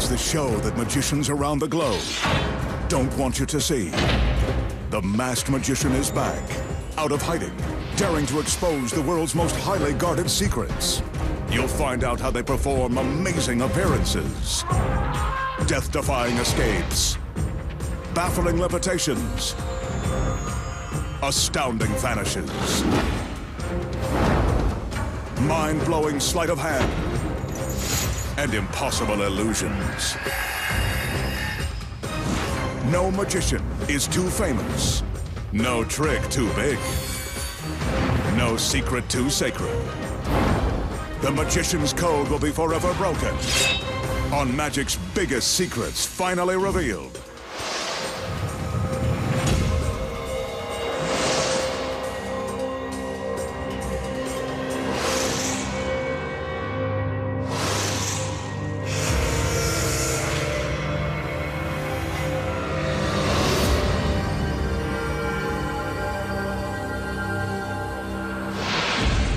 the show that magicians around the globe don't want you to see. The Masked Magician is back, out of hiding, daring to expose the world's most highly guarded secrets. You'll find out how they perform amazing appearances, death-defying escapes, baffling levitations, astounding vanishes, mind-blowing sleight of hand, and impossible illusions. No magician is too famous, no trick too big, no secret too sacred. The Magician's Code will be forever broken on magic's biggest secrets finally revealed.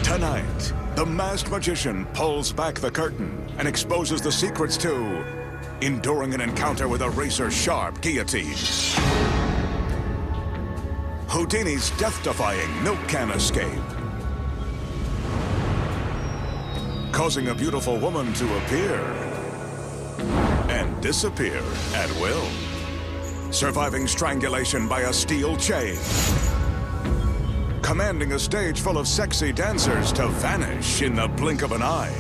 Tonight, the Masked Magician pulls back the curtain and exposes the secrets to enduring an encounter with a razor-sharp guillotine, Houdini's death-defying milk can escape, causing a beautiful woman to appear and disappear at will, surviving strangulation by a steel chain, commanding a stage full of sexy dancers to vanish in the blink of an eye.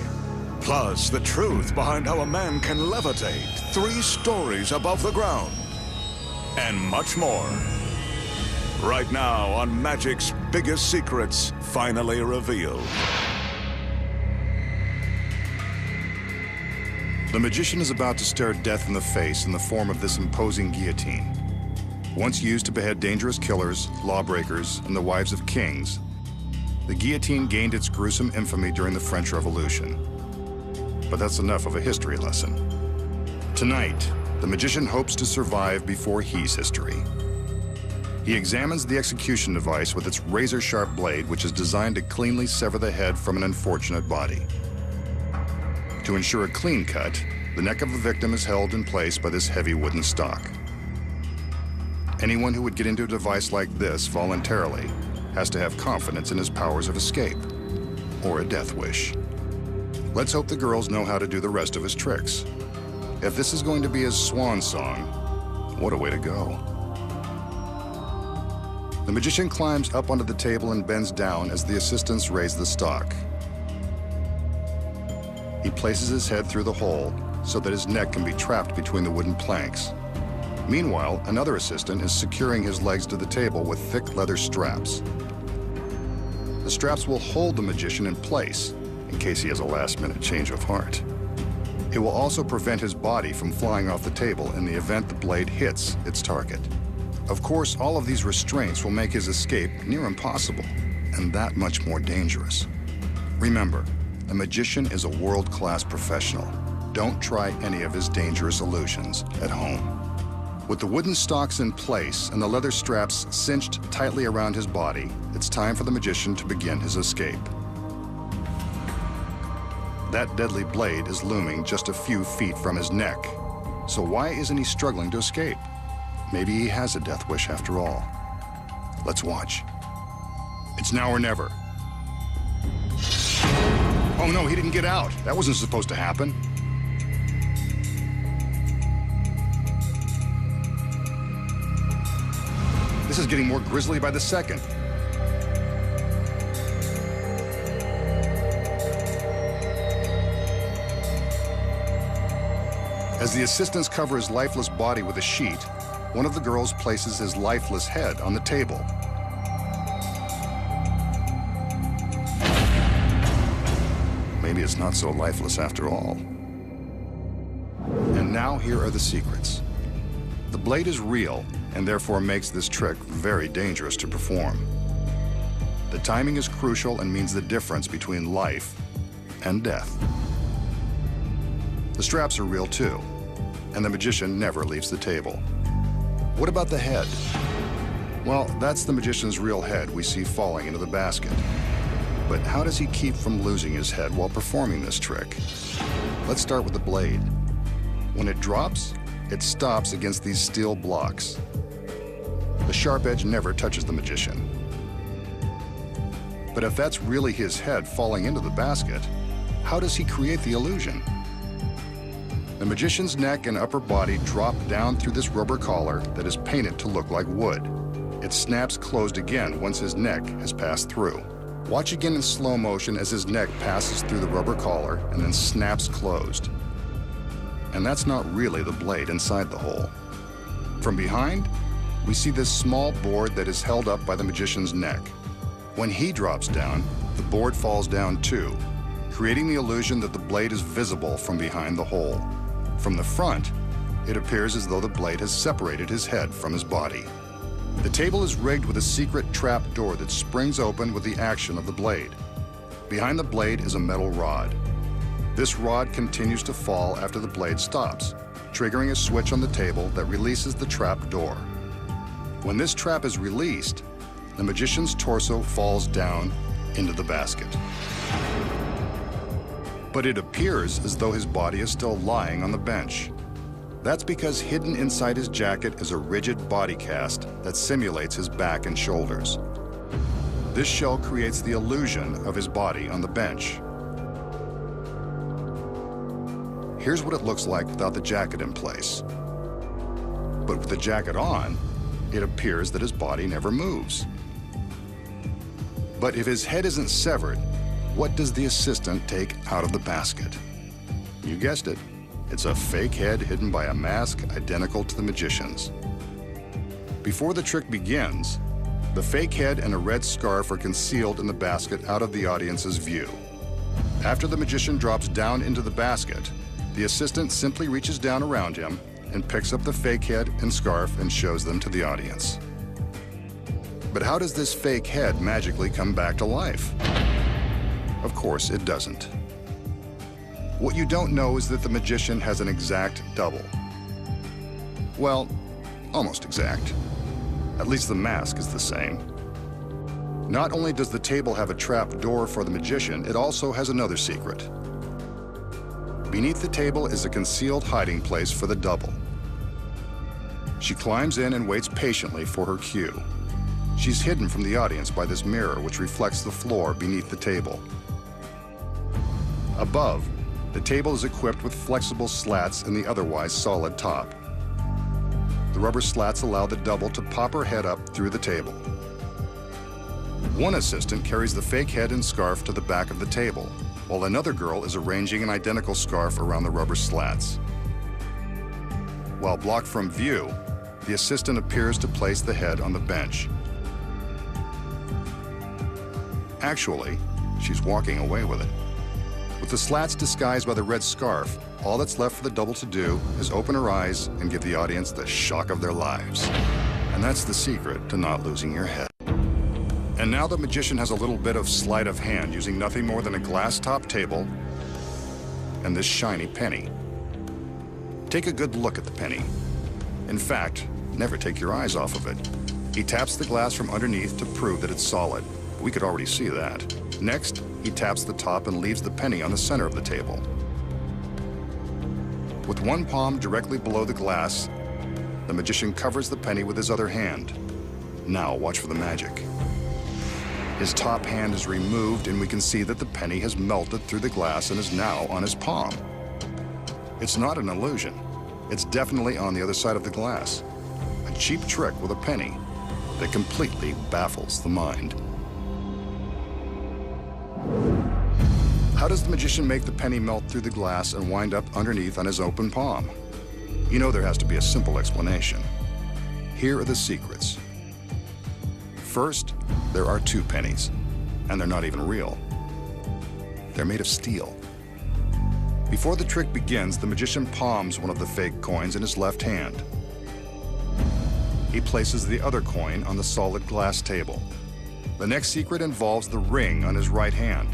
Plus, the truth behind how a man can levitate 3 stories above the ground. And much more. Right now on Magic's Biggest Secrets, finally revealed. The magician is about to stare death in the face in the form of this imposing guillotine. Once used to behead dangerous killers, lawbreakers, and the wives of kings, the guillotine gained its gruesome infamy during the French Revolution. But that's enough of a history lesson. Tonight, the magician hopes to survive before he's history. He examines the execution device with its razor-sharp blade, which is designed to cleanly sever the head from an unfortunate body. To ensure a clean cut, the neck of the victim is held in place by this heavy wooden stock. Anyone who would get into a device like this voluntarily has to have confidence in his powers of escape, or a death wish. Let's hope the girls know how to do the rest of his tricks. If this is going to be his swan song, what a way to go. The magician climbs up onto the table and bends down as the assistants raise the stock. He places his head through the hole so that his neck can be trapped between the wooden planks. Meanwhile, another assistant is securing his legs to the table with thick leather straps. The straps will hold the magician in place in case he has a last-minute change of heart. It will also prevent his body from flying off the table in the event the blade hits its target. Of course, all of these restraints will make his escape near impossible, and that much more dangerous. Remember, a magician is a world-class professional. Don't try any of his dangerous illusions at home. With the wooden stocks in place and the leather straps cinched tightly around his body, it's time for the magician to begin his escape. That deadly blade is looming just a few feet from his neck. So why isn't he struggling to escape? Maybe he has a death wish after all. Let's watch. It's now or never. Oh no, he didn't get out. That wasn't supposed to happen. This is getting more grisly by the second. As the assistants cover his lifeless body with a sheet, one of the girls places his lifeless head on the table. Maybe it's not so lifeless after all. And now here are the secrets. The blade is real, and therefore makes this trick very dangerous to perform. The timing is crucial and means the difference between life and death. The straps are real too, and the magician never leaves the table. What about the head? Well, that's the magician's real head we see falling into the basket. But how does he keep from losing his head while performing this trick? Let's start with the blade. When it drops, it stops against these steel blocks. The sharp edge never touches the magician. But if that's really his head falling into the basket, how does he create the illusion? The magician's neck and upper body drop down through this rubber collar that is painted to look like wood. It snaps closed again once his neck has passed through. Watch again in slow motion as his neck passes through the rubber collar and then snaps closed. And that's not really the blade inside the hole. From behind, we see this small board that is held up by the magician's neck. When he drops down, the board falls down too, creating the illusion that the blade is visible from behind the hole. From the front, it appears as though the blade has separated his head from his body. The table is rigged with a secret trap door that springs open with the action of the blade. Behind the blade is a metal rod. This rod continues to fall after the blade stops, triggering a switch on the table that releases the trap door. When this trap is released, the magician's torso falls down into the basket. But it appears as though his body is still lying on the bench. That's because hidden inside his jacket is a rigid body cast that simulates his back and shoulders. This shell creates the illusion of his body on the bench. Here's what it looks like without the jacket in place. But with the jacket on, it appears that his body never moves. But if his head isn't severed, what does the assistant take out of the basket? You guessed it. It's a fake head hidden by a mask identical to the magician's. Before the trick begins, the fake head and a red scarf are concealed in the basket out of the audience's view. After the magician drops down into the basket, the assistant simply reaches down around him and picks up the fake head and scarf and shows them to the audience. But how does this fake head magically come back to life? Of course, it doesn't. What you don't know is that the magician has an exact double. Well, almost exact. At least the mask is the same. Not only does the table have a trap door for the magician, it also has another secret. Beneath the table is a concealed hiding place for the double. She climbs in and waits patiently for her cue. She's hidden from the audience by this mirror which reflects the floor beneath the table. Above, the table is equipped with flexible slats in the otherwise solid top. The rubber slats allow the double to pop her head up through the table. One assistant carries the fake head and scarf to the back of the table, while another girl is arranging an identical scarf around the rubber slats. While blocked from view, the assistant appears to place the head on the bench. Actually, she's walking away with it. With the slats disguised by the red scarf, all that's left for the double to do is open her eyes and give the audience the shock of their lives. And that's the secret to not losing your head. And now the magician has a little bit of sleight of hand using nothing more than a glass-top table and this shiny penny. Take a good look at the penny. In fact, never take your eyes off of it. He taps the glass from underneath to prove that it's solid. We could already see that. Next, he taps the top and leaves the penny on the center of the table. With one palm directly below the glass, the magician covers the penny with his other hand. Now watch for the magic. His top hand is removed and we can see that the penny has melted through the glass and is now on his palm. It's not an illusion. It's definitely on the other side of the glass. A cheap trick with a penny that completely baffles the mind. How does the magician make the penny melt through the glass and wind up underneath on his open palm? You know there has to be a simple explanation. Here are the secrets. First, there are two pennies, and they're not even real. They're made of steel. Before the trick begins, the magician palms one of the fake coins in his left hand. He places the other coin on the solid glass table. The next secret involves the ring on his right hand.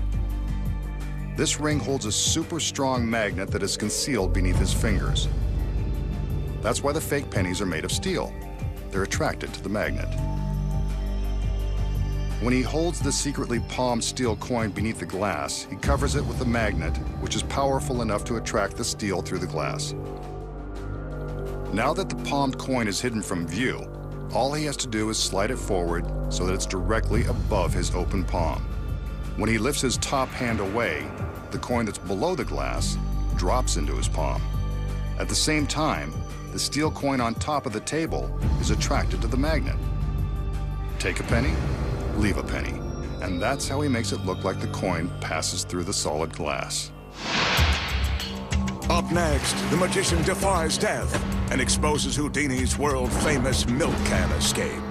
This ring holds a super strong magnet that is concealed beneath his fingers. That's why the fake pennies are made of steel. They're attracted to the magnet. When he holds the secretly palmed steel coin beneath the glass, he covers it with a magnet, which is powerful enough to attract the steel through the glass. Now that the palmed coin is hidden from view, all he has to do is slide it forward so that it's directly above his open palm. When he lifts his top hand away, the coin that's below the glass drops into his palm. At the same time, the steel coin on top of the table is attracted to the magnet. Take a penny, leave a penny, and that's how he makes it look like the coin passes through the solid glass. Up next, the magician defies death and exposes Houdini's world-famous milk can escape.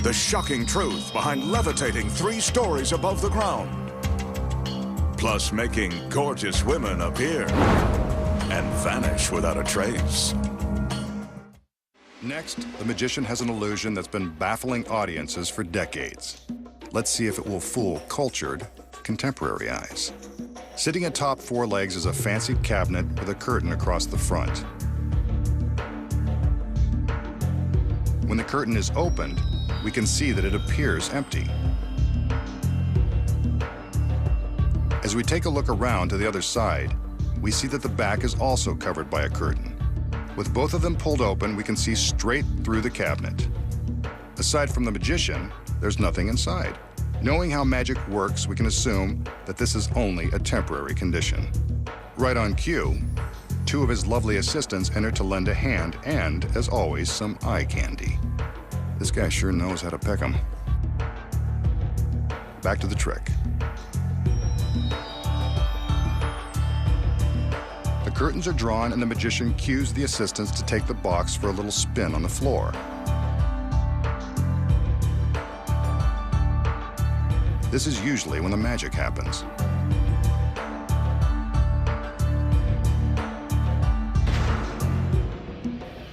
The shocking truth behind levitating 3 stories above the ground. Plus making gorgeous women appear and vanish without a trace. Next, the magician has an illusion that's been baffling audiences for decades. Let's see if it will fool cultured, contemporary eyes. Sitting atop 4 legs is a fancy cabinet with a curtain across the front. When the curtain is opened, we can see that it appears empty. As we take a look around to the other side, we see that the back is also covered by a curtain. With both of them pulled open, we can see straight through the cabinet. Aside from the magician, there's nothing inside. Knowing how magic works, we can assume that this is only a temporary condition. Right on cue, 2 of his lovely assistants enter to lend a hand and, as always, some eye candy. This guy sure knows how to peck 'em. Back to the trick. The curtains are drawn and the magician cues the assistants to take the box for a little spin on the floor. This is usually when the magic happens.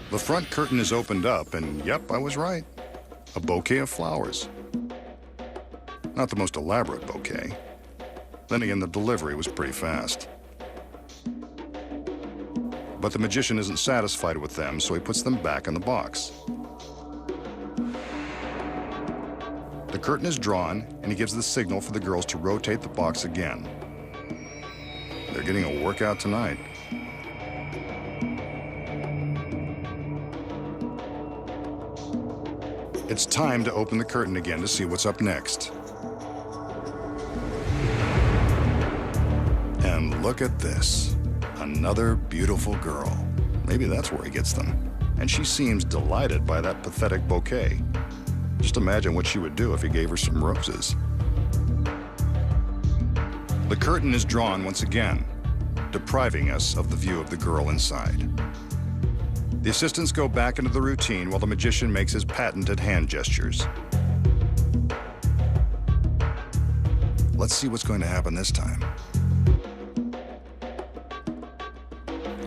The front curtain is opened up, and yep, I was right. A bouquet of flowers. Not the most elaborate bouquet. Then again, the delivery was pretty fast. But the magician isn't satisfied with them, so he puts them back in the box. The curtain is drawn, and he gives the signal for the girls to rotate the box again. They're getting a workout tonight. It's time to open the curtain again to see what's up next. And look at this. Another beautiful girl. Maybe that's where he gets them. And she seems delighted by that pathetic bouquet. Just imagine what she would do if he gave her some roses. The curtain is drawn once again, depriving us of the view of the girl inside. The assistants go back into the routine while the magician makes his patented hand gestures. Let's see what's going to happen this time.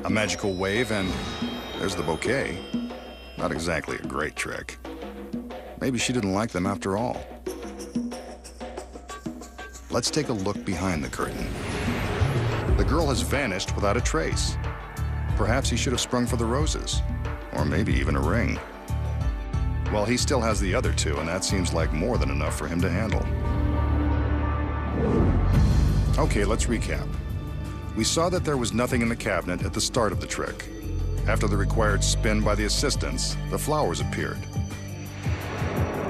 A magical wave and there's the bouquet. Not exactly a great trick. Maybe she didn't like them after all. Let's take a look behind the curtain. The girl has vanished without a trace. Perhaps he should have sprung for the roses, or maybe even a ring. Well, he still has the other 2, and that seems like more than enough for him to handle. Okay, let's recap. We saw that there was nothing in the cabinet at the start of the trick. After the required spin by the assistants, the flowers appeared.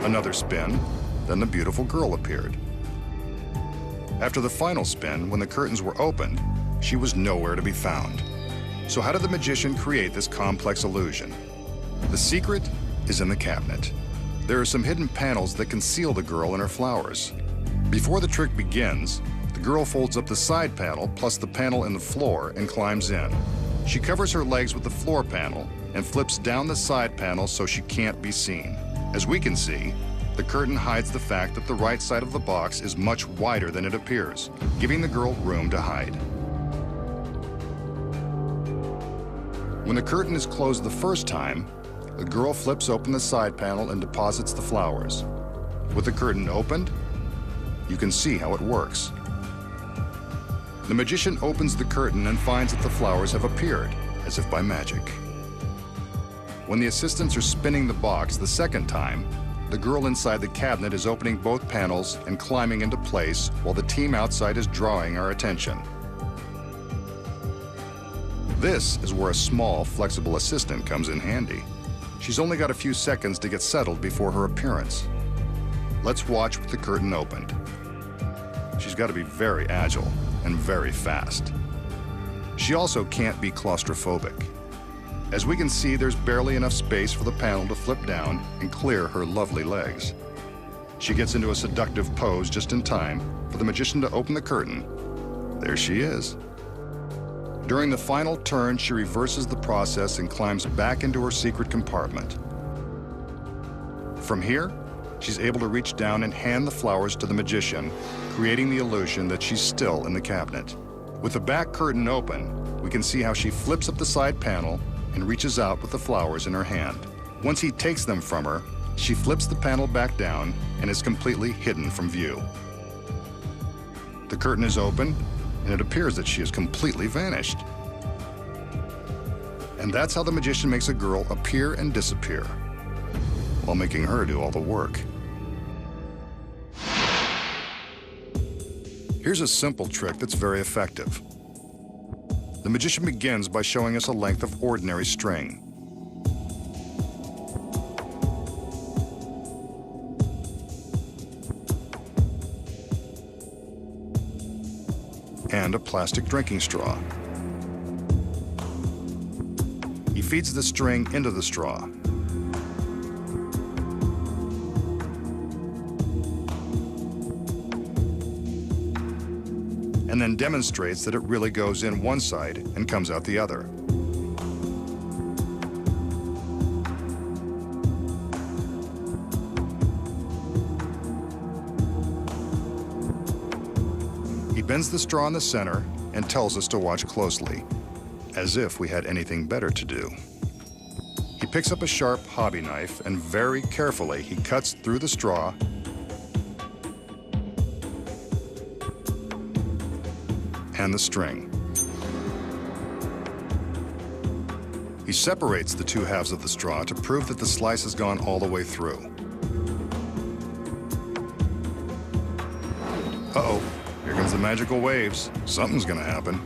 Another spin, then the beautiful girl appeared. After the final spin, when the curtains were opened, she was nowhere to be found. So how did the magician create this complex illusion? The secret is in the cabinet. There are some hidden panels that conceal the girl and her flowers. Before the trick begins, the girl folds up the side panel plus the panel in the floor and climbs in. She covers her legs with the floor panel and flips down the side panel so she can't be seen. As we can see, the curtain hides the fact that the right side of the box is much wider than it appears, giving the girl room to hide. When the curtain is closed the first time, the girl flips open the side panel and deposits the flowers. With the curtain opened, you can see how it works. The magician opens the curtain and finds that the flowers have appeared, as if by magic. When the assistants are spinning the box the second time, the girl inside the cabinet is opening both panels and climbing into place while the team outside is drawing our attention. This is where a small, flexible assistant comes in handy. She's only got a few seconds to get settled before her appearance. Let's watch with the curtain opened. She's got to be very agile and very fast. She also can't be claustrophobic. As we can see, there's barely enough space for the panel to flip down and clear her lovely legs. She gets into a seductive pose just in time for the magician to open the curtain. There she is. During the final turn, she reverses the process and climbs back into her secret compartment. From here, she's able to reach down and hand the flowers to the magician, creating the illusion that she's still in the cabinet. With the back curtain open, we can see how she flips up the side panel and reaches out with the flowers in her hand. Once he takes them from her, she flips the panel back down and is completely hidden from view. The curtain is open, and it appears that she has completely vanished. And that's how the magician makes a girl appear and disappear, while making her do all the work. Here's a simple trick that's very effective. The magician begins by showing us a length of ordinary string. And a plastic drinking straw. He feeds the string into the straw. And then demonstrates that it really goes in one side and comes out the other. He bends the straw in the center and tells us to watch closely, as if we had anything better to do. He picks up a sharp hobby knife and very carefully he cuts through the straw and the string. He separates the two halves of the straw to prove that the slice has gone all the way through. Uh-oh, here comes the magical waves. Something's gonna happen.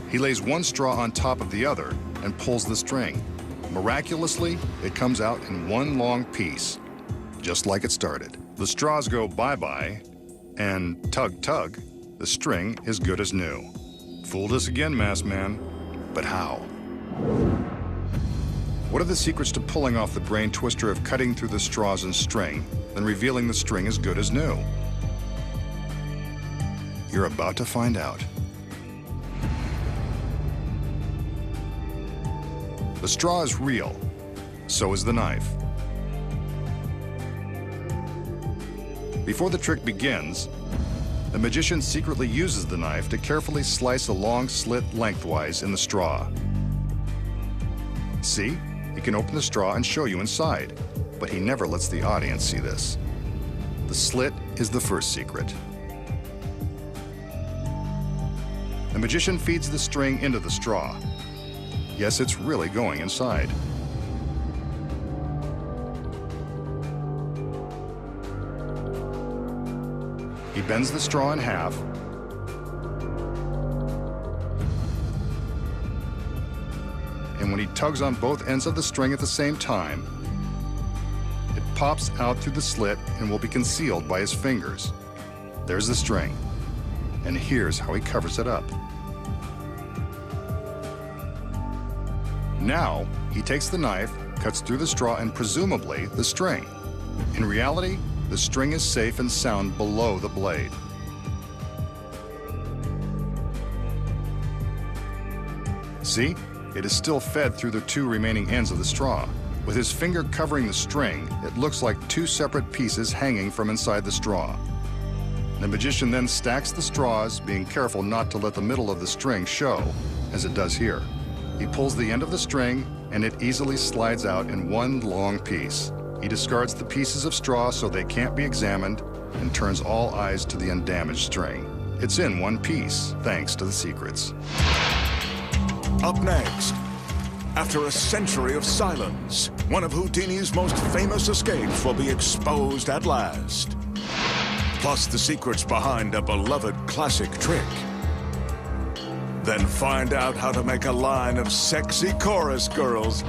He lays one straw on top of the other and pulls the string. Miraculously, it comes out in one long piece, just like it started. The straws go bye-bye, and tug-tug, the string is good as new. Fooled us again, masked man, but how? What are the secrets to pulling off the brain twister of cutting through the straws and string, then revealing the string as good as new? You're about to find out. The straw is real, so is the knife. Before the trick begins, the magician secretly uses the knife to carefully slice a long slit lengthwise in the straw. See? He can open the straw and show you inside, but he never lets the audience see this. The slit is the first secret. The magician feeds the string into the straw. Yes, it's really going inside. He bends the straw in half and when he tugs on both ends of the string at the same time, it pops out through the slit and will be concealed by his fingers. There's the string, and here's how he covers it up. Now, he takes the knife, cuts through the straw and presumably the string. In reality, the string is safe and sound below the blade. See? It is still fed through the two remaining ends of the straw. With his finger covering the string, it looks like two separate pieces hanging from inside the straw. The magician then stacks the straws, being careful not to let the middle of the string show, as it does here. He pulls the end of the string, and it easily slides out in one long piece. He discards the pieces of straw so they can't be examined, and turns all eyes to the undamaged string. It's in one piece, thanks to the secrets. Up next, after a century of silence, one of Houdini's most famous escapes will be exposed at last. Plus the secrets behind a beloved classic trick. Then find out how to make a line of sexy chorus girls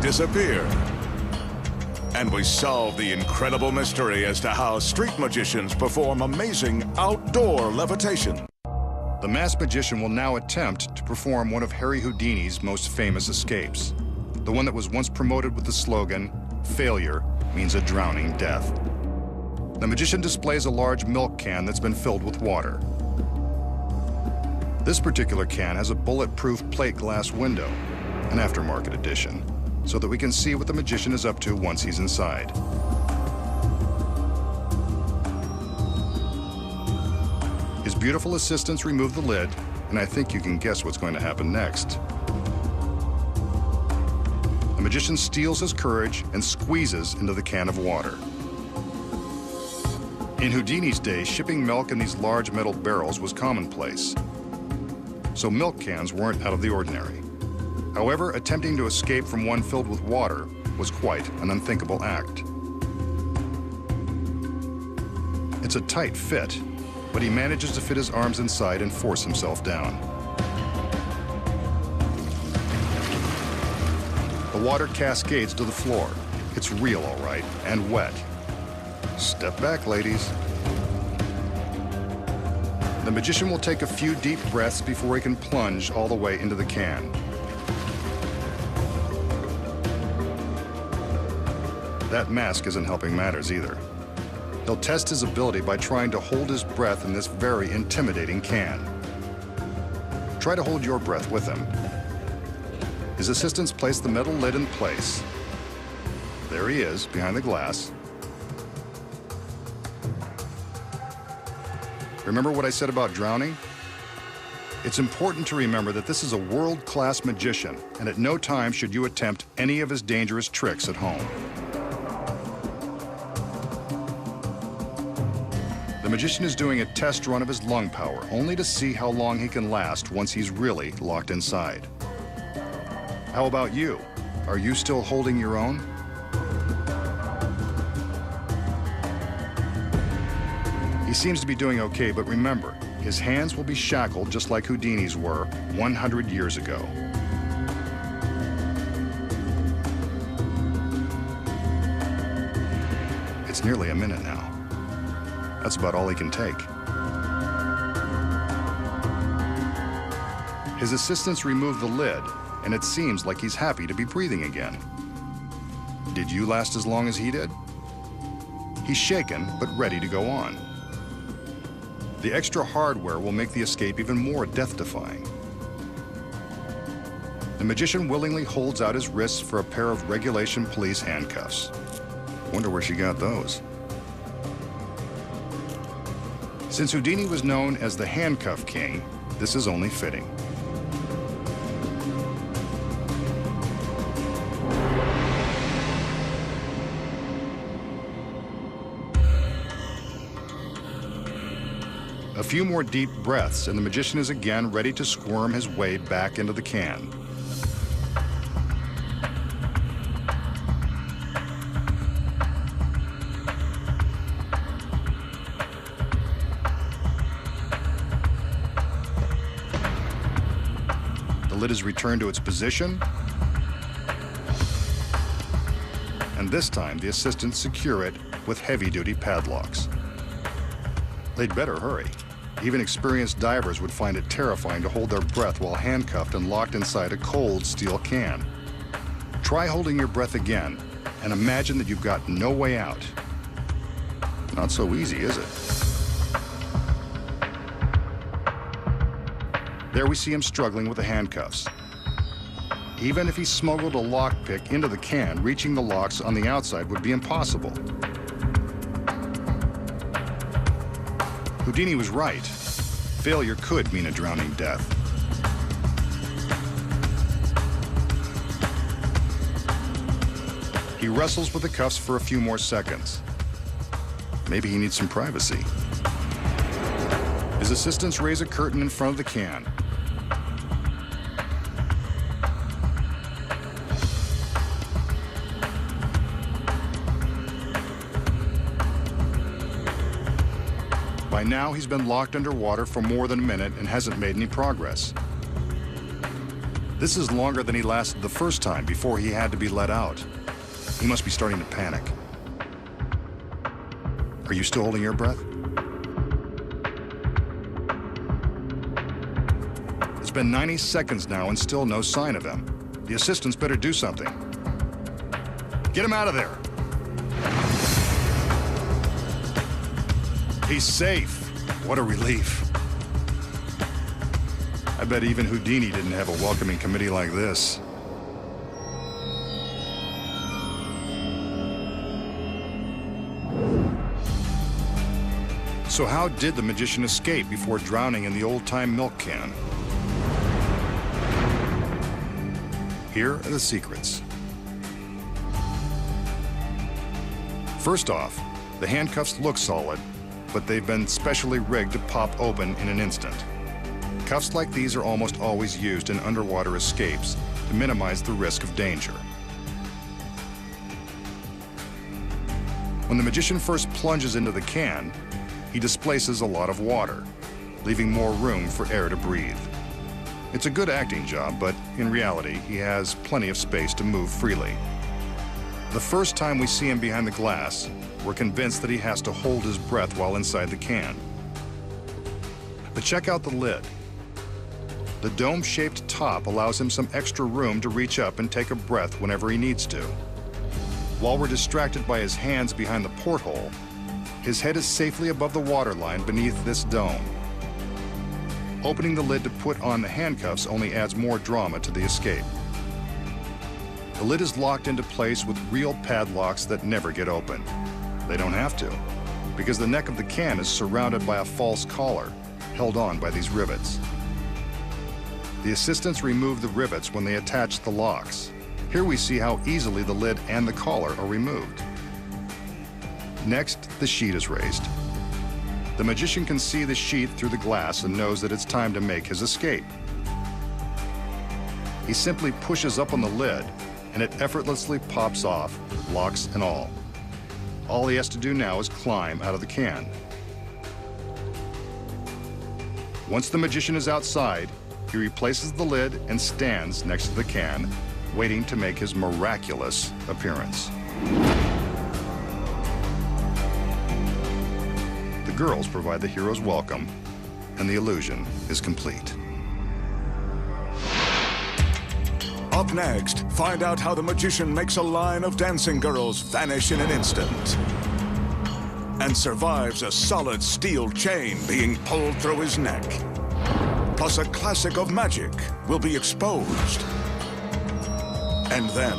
disappear. And we solve the incredible mystery as to how street magicians perform amazing outdoor levitation. The masked magician will now attempt to perform one of Harry Houdini's most famous escapes. The one that was once promoted with the slogan, "Failure means a drowning death." The magician displays a large milk can that's been filled with water. This particular can has a bulletproof plate glass window, an aftermarket edition, so that we can see what the magician is up to once he's inside. His beautiful assistants remove the lid, and I think you can guess what's going to happen next. The magician steals his courage and squeezes into the can of water. In Houdini's day, shipping milk in these large metal barrels was commonplace, so milk cans weren't out of the ordinary. However, attempting to escape from one filled with water was quite an unthinkable act. It's a tight fit, but he manages to fit his arms inside and force himself down. The water cascades to the floor. It's real, all right, and wet. Step back, ladies. The magician will take a few deep breaths before he can plunge all the way into the can. That mask isn't helping matters either. He'll test his ability by trying to hold his breath in this very intimidating can. Try to hold your breath with him. His assistants place the metal lid in place. There he is, behind the glass. Remember what I said about drowning? It's important to remember that this is a world-class magician, and at no time should you attempt any of his dangerous tricks at home. The magician is doing a test run of his lung power, only to see how long he can last once he's really locked inside. How about you? Are you still holding your own? He seems to be doing okay, but remember, his hands will be shackled just like Houdini's were 100 years ago. It's nearly a minute now. That's about all he can take. His assistants remove the lid, and it seems like he's happy to be breathing again. Did you last as long as he did? He's shaken, but ready to go on. The extra hardware will make the escape even more death-defying. The magician willingly holds out his wrists for a pair of regulation police handcuffs. Wonder where she got those. Since Houdini was known as the Handcuff King, this is only fitting. A few more deep breaths, and the magician is again ready to squirm his way back into the can. The lid is returned to its position, and this time the assistants secure it with heavy-duty padlocks. They'd better hurry. Even experienced divers would find it terrifying to hold their breath while handcuffed and locked inside a cold steel can. Try holding your breath again and imagine that you've got no way out. Not so easy, is it? There we see him struggling with the handcuffs. Even if he smuggled a lockpick into the can, reaching the locks on the outside would be impossible. Houdini was right. Failure could mean a drowning death. He wrestles with the cuffs for a few more seconds. Maybe he needs some privacy. His assistants raise a curtain in front of the can. By now, he's been locked underwater for more than a minute and hasn't made any progress. This is longer than he lasted the first time before he had to be let out. He must be starting to panic. Are you still holding your breath? It's been 90 seconds now and still no sign of him. The assistants better do something. Get him out of there. He's safe. What a relief. I bet even Houdini didn't have a welcoming committee like this. So how did the magician escape before drowning in the old-time milk can? Here are the secrets. First off, the handcuffs look solid, but they've been specially rigged to pop open in an instant. Cuffs like these are almost always used in underwater escapes to minimize the risk of danger. When the magician first plunges into the can, he displaces a lot of water, leaving more room for air to breathe. It's a good acting job, but in reality, he has plenty of space to move freely. The first time we see him behind the glass, we're convinced that he has to hold his breath while inside the can. But check out the lid. The dome-shaped top allows him some extra room to reach up and take a breath whenever he needs to. While we're distracted by his hands behind the porthole, his head is safely above the waterline beneath this dome. Opening the lid to put on the handcuffs only adds more drama to the escape. The lid is locked into place with real padlocks that never get open. They don't have to, because the neck of the can is surrounded by a false collar, held on by these rivets. The assistants remove the rivets when they attach the locks. Here we see how easily the lid and the collar are removed. Next, the sheet is raised. The magician can see the sheet through the glass and knows that it's time to make his escape. He simply pushes up on the lid, and it effortlessly pops off, locks and all. All he has to do now is climb out of the can. Once the magician is outside, he replaces the lid and stands next to the can, waiting to make his miraculous appearance. The girls provide the hero's welcome, and the illusion is complete. Up next, find out how the magician makes a line of dancing girls vanish in an instant and survives a solid steel chain being pulled through his neck. Plus, a classic of magic will be exposed. And then,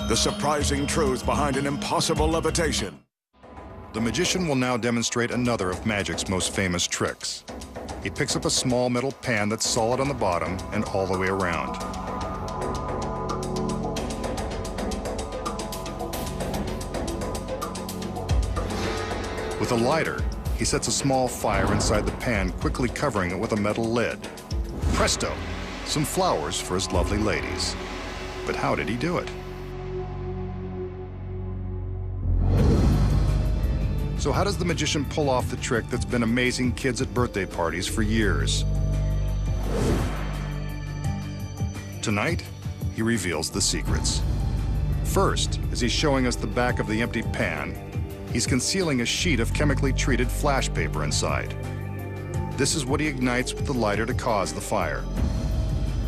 the surprising truth behind an impossible levitation. The magician will now demonstrate another of magic's most famous tricks. He picks up a small metal pan that's solid on the bottom and all the way around. With a lighter, he sets a small fire inside the pan, quickly covering it with a metal lid. Presto! Some flowers for his lovely ladies. But how did he do it? So how does the magician pull off the trick that's been amazing kids at birthday parties for years? Tonight, he reveals the secrets. First, as he's showing us the back of the empty pan, he's concealing a sheet of chemically treated flash paper inside. This is what he ignites with the lighter to cause the fire.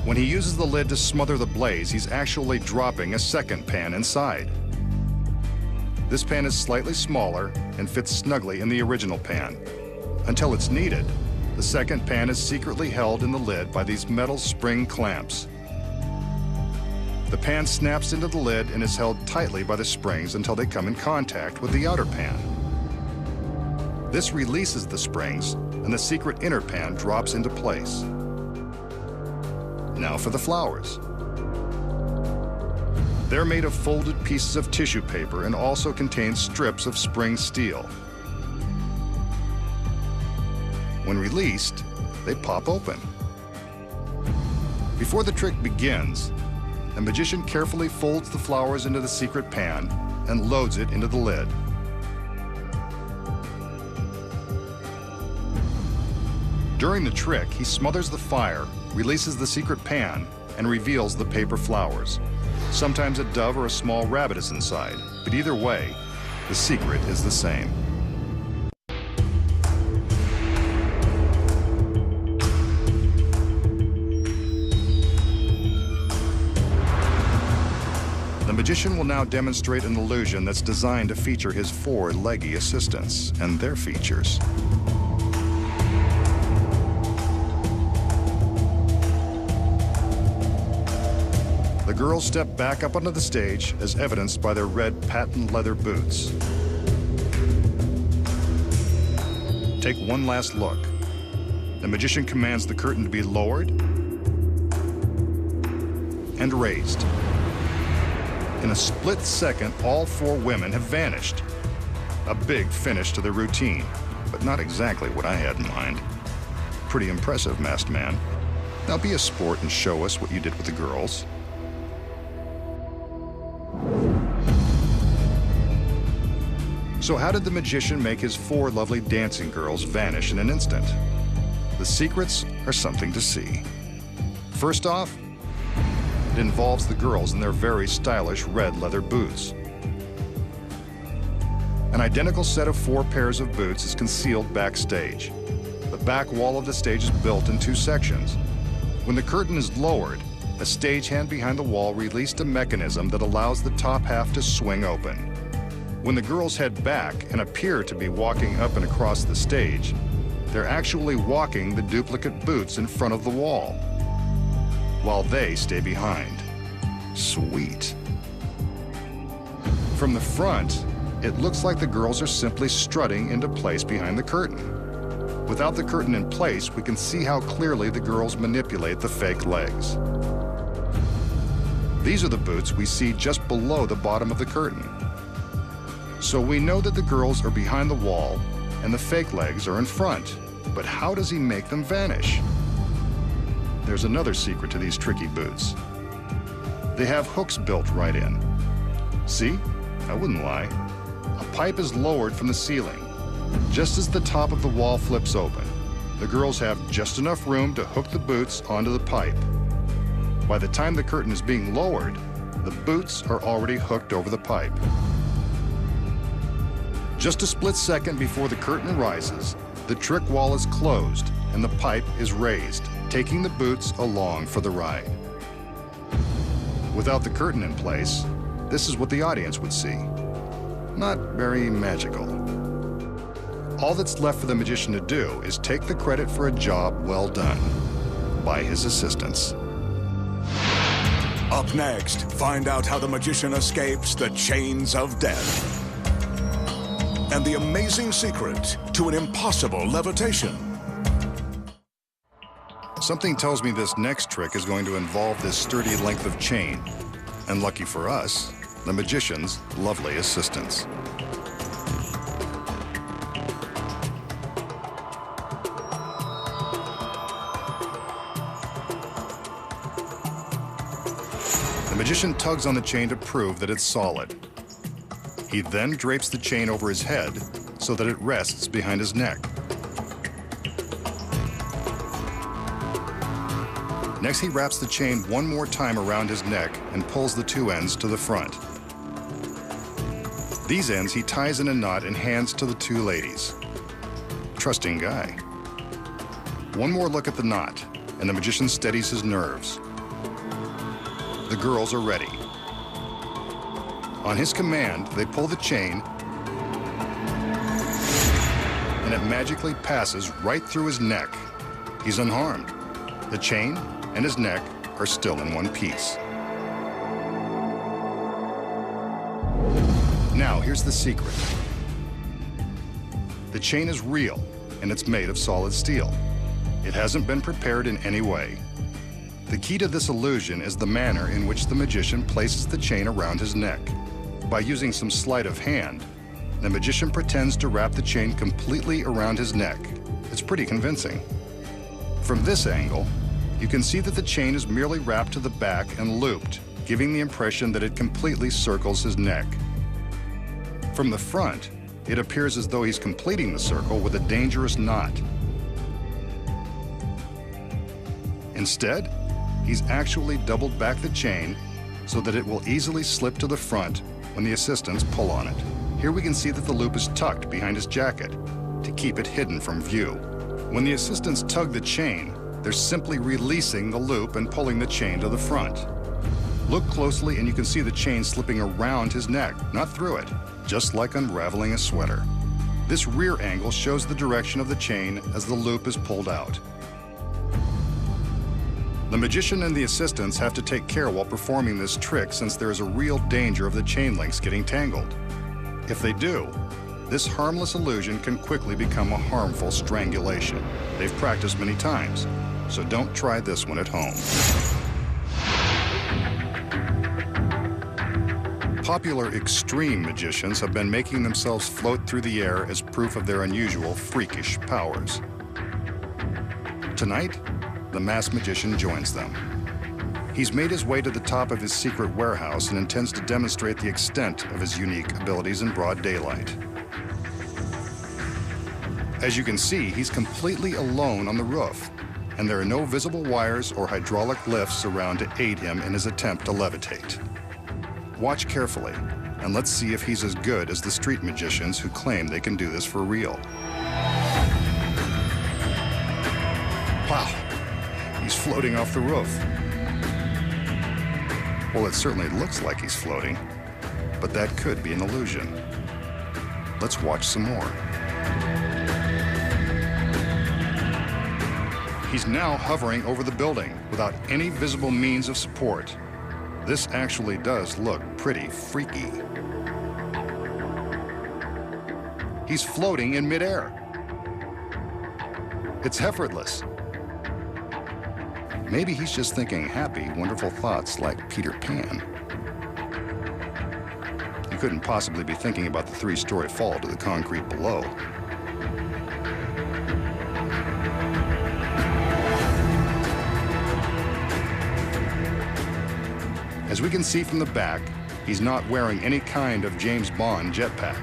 When he uses the lid to smother the blaze, he's actually dropping a second pan inside. This pan is slightly smaller and fits snugly in the original pan. Until it's needed, the second pan is secretly held in the lid by these metal spring clamps. The pan snaps into the lid and is held tightly by the springs until they come in contact with the outer pan. This releases the springs, and the secret inner pan drops into place. Now for the flowers. They're made of folded pieces of tissue paper and also contain strips of spring steel. When released, they pop open. Before the trick begins, the magician carefully folds the flowers into the secret pan and loads it into the lid. During the trick, he smothers the fire, releases the secret pan, and reveals the paper flowers. Sometimes a dove or a small rabbit is inside, but either way, the secret is the same. The magician will now demonstrate an illusion that's designed to feature his 4 leggy assistants and their features. The girls step back up onto the stage as evidenced by their red patent leather boots. Take one last look. The magician commands the curtain to be lowered and raised. In a split second, all 4 women have vanished. A big finish to their routine, but not exactly what I had in mind. Pretty impressive, masked man. Now be a sport and show us what you did with the girls. So how did the magician make his 4 lovely dancing girls vanish in an instant? The secrets are something to see. First off, it involves the girls in their very stylish red leather boots. An identical set of 4 pairs of boots is concealed backstage. The back wall of the stage is built in 2 sections. When the curtain is lowered, a stagehand behind the wall released a mechanism that allows the top half to swing open. When the girls head back and appear to be walking up and across the stage, they're actually walking the duplicate boots in front of the wall, while they stay behind. Sweet. From the front, it looks like the girls are simply strutting into place behind the curtain. Without the curtain in place, we can see how clearly the girls manipulate the fake legs. These are the boots we see just below the bottom of the curtain. So we know that the girls are behind the wall and the fake legs are in front. But how does he make them vanish? There's another secret to these tricky boots. They have hooks built right in. See? I wouldn't lie. A pipe is lowered from the ceiling. Just as the top of the wall flips open, the girls have just enough room to hook the boots onto the pipe. By the time the curtain is being lowered, the boots are already hooked over the pipe. Just a split second before the curtain rises, the trick wall is closed and the pipe is raised, taking the boots along for the ride. Without the curtain in place, this is what the audience would see. Not very magical. All that's left for the magician to do is take the credit for a job well done by his assistants. Up next, find out how the magician escapes the chains of death and the amazing secret to an impossible levitation. Something tells me this next trick is going to involve this sturdy length of chain. And lucky for us, the magician's lovely assistants. The magician tugs on the chain to prove that it's solid. He then drapes the chain over his head so that it rests behind his neck. Next, he wraps the chain one more time around his neck and pulls the 2 ends to the front. These ends he ties in a knot and hands to the 2 ladies. Trusting guy. One more look at the knot, and the magician steadies his nerves. The girls are ready. On his command, they pull the chain, and it magically passes right through his neck. He's unharmed. The chain and his neck are still in one piece. Now, here's the secret. The chain is real, and it's made of solid steel. It hasn't been prepared in any way. The key to this illusion is the manner in which the magician places the chain around his neck. By using some sleight of hand, the magician pretends to wrap the chain completely around his neck. It's pretty convincing. From this angle, you can see that the chain is merely wrapped to the back and looped, giving the impression that it completely circles his neck. From the front, it appears as though he's completing the circle with a dangerous knot. Instead, he's actually doubled back the chain so that it will easily slip to the front when the assistants pull on it. Here we can see that the loop is tucked behind his jacket to keep it hidden from view. When the assistants tug the chain, they're simply releasing the loop and pulling the chain to the front. Look closely and you can see the chain slipping around his neck, not through it, just like unraveling a sweater. This rear angle shows the direction of the chain as the loop is pulled out. The magician and the assistants have to take care while performing this trick since there is a real danger of the chain links getting tangled. If they do, this harmless illusion can quickly become a harmful strangulation. They've practiced many times, so don't try this one at home. Popular extreme magicians have been making themselves float through the air as proof of their unusual freakish powers. Tonight, the masked magician joins them. He's made his way to the top of his secret warehouse and intends to demonstrate the extent of his unique abilities in broad daylight. As you can see, he's completely alone on the roof, and there are no visible wires or hydraulic lifts around to aid him in his attempt to levitate. Watch carefully, and let's see if he's as good as the street magicians who claim they can do this for real. Wow, he's floating off the roof. Well, it certainly looks like he's floating, but that could be an illusion. Let's watch some more. He's now hovering over the building without any visible means of support. This actually does look pretty freaky. He's floating in midair. It's effortless. Maybe he's just thinking happy, wonderful thoughts like Peter Pan. He couldn't possibly be thinking about the 3-story fall to the concrete below. As we can see from the back, he's not wearing any kind of James Bond jetpack.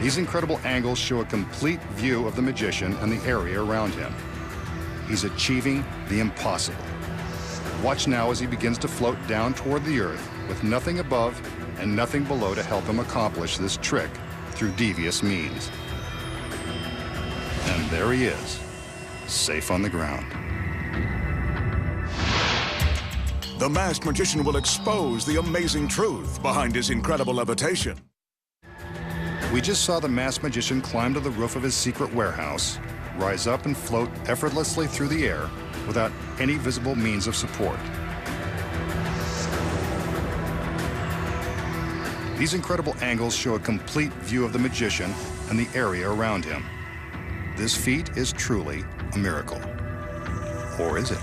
These incredible angles show a complete view of the magician and the area around him. He's achieving the impossible. Watch now as he begins to float down toward the earth with nothing above and nothing below to help him accomplish this trick through devious means. And there he is, safe on the ground. The masked magician will expose the amazing truth behind his incredible levitation. We just saw the masked magician climb to the roof of his secret warehouse, rise up and float effortlessly through the air without any visible means of support. These incredible angles show a complete view of the magician and the area around him. This feat is truly a miracle. Or is it?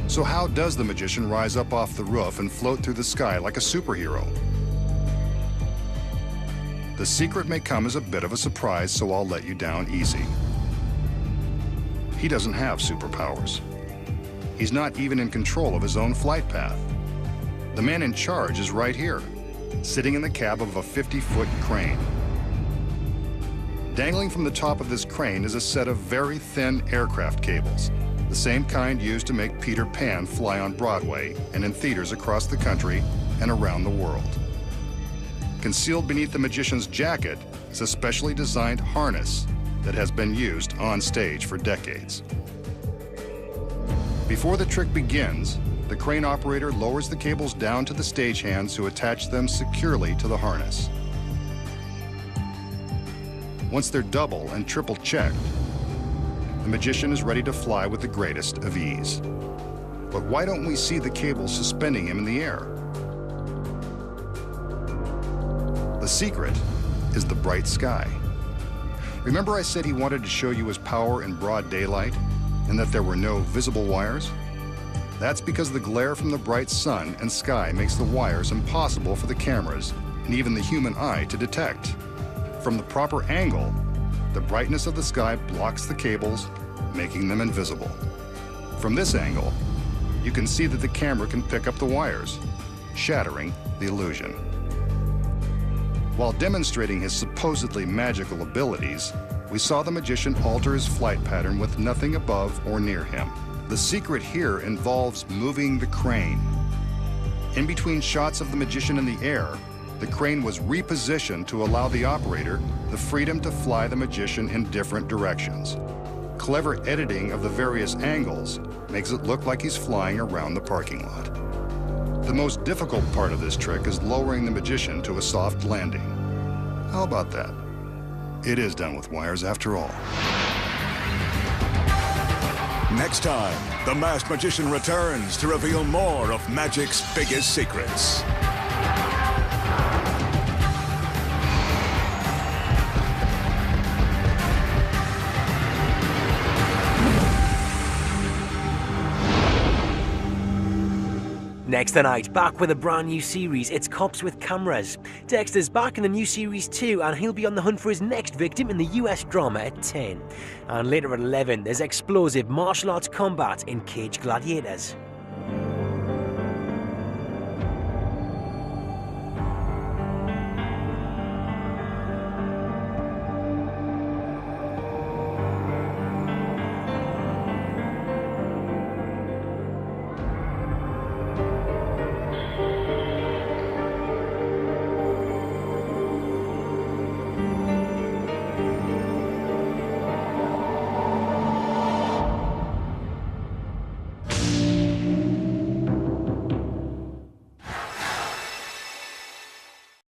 So how does the magician rise up off the roof and float through the sky like a superhero? The secret may come as a bit of a surprise, so I'll let you down easy. He doesn't have superpowers. He's not even in control of his own flight path. The man in charge is right here, sitting in the cab of a 50-foot crane. Dangling from the top of this crane is a set of very thin aircraft cables, the same kind used to make Peter Pan fly on Broadway and in theaters across the country and around the world. Concealed beneath the magician's jacket is a specially designed harness that has been used on stage for decades. Before the trick begins, the crane operator lowers the cables down to the stagehands who attach them securely to the harness. Once they're double and triple checked, the magician is ready to fly with the greatest of ease. But why don't we see the cables suspending him in the air? The secret is the bright sky. Remember I said he wanted to show you his power in broad daylight and that there were no visible wires? That's because the glare from the bright sun and sky makes the wires impossible for the cameras and even the human eye to detect. From the proper angle, the brightness of the sky blocks the cables, making them invisible. From this angle, you can see that the camera can pick up the wires, shattering the illusion. While demonstrating his supposedly magical abilities, we saw the magician alter his flight pattern with nothing above or near him. The secret here involves moving the crane. In between shots of the magician in the air, the crane was repositioned to allow the operator the freedom to fly the magician in different directions. Clever editing of the various angles makes it look like he's flying around the parking lot. The most difficult part of this trick is lowering the magician to a soft landing. How about that? It is done with wires after all. Next time, the Masked Magician returns to reveal more of magic's biggest secrets. Next tonight, back with a brand new series, it's Cops with Cameras. Dexter's back in the new series too, and he'll be on the hunt for his next victim in the US drama at 10. And later at 11, there's explosive martial arts combat in Cage Gladiators.